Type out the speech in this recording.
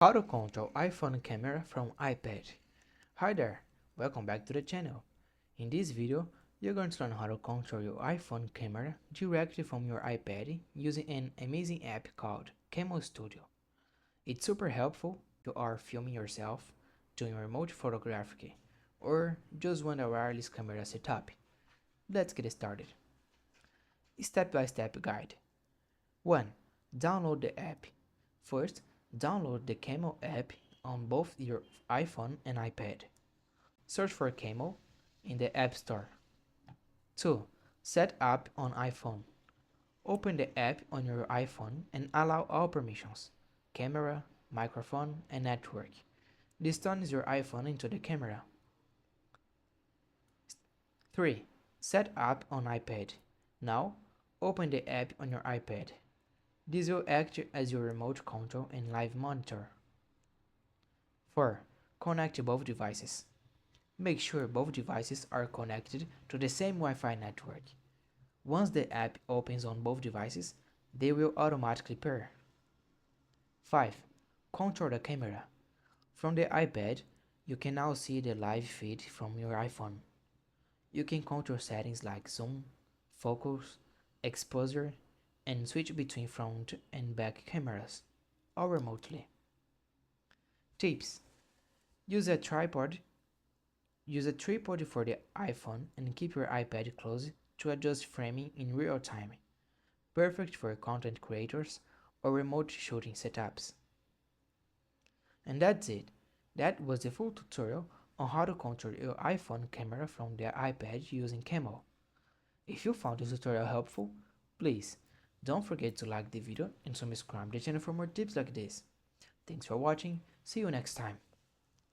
How to control iPhone camera from iPad. Hi there, welcome back to the channel. In this video, you're going to learn how to control your iPhone camera directly from your iPad using an amazing app called Camera Studio. It's super helpful if you are filming yourself, doing remote photography, or just want a wireless camera setup. Let's get started. Step-by-step guide. 1. Download the app. First, download the Camel app on both your iPhone and iPad. Search for Camel in the App Store. 2. Set up on iPhone. Open the app on your iPhone and allow all permissions: camera, microphone, and network. This turns your iPhone into the camera. 3. Set up on iPad. Now, open the app on your iPad. This will act as your remote control and live monitor. 4. Connect both devices. Make sure both devices are connected to the same Wi-Fi network. Once the app opens on both devices, they will automatically pair. 5. Control the camera. From the iPad, you can now see the live feed from your iPhone. You can control settings like zoom, focus, exposure, and switch between front and back cameras, all remotely. Tips: Use a tripod for the iPhone and keep your iPad close to adjust framing in real time. Perfect for content creators or remote shooting setups. And that's it. That was the full tutorial on how to control your iPhone camera from the iPad using Camel. If you found this tutorial helpful, please don't forget to like the video and subscribe to the channel for more tips like this. Thanks for watching. See you next time.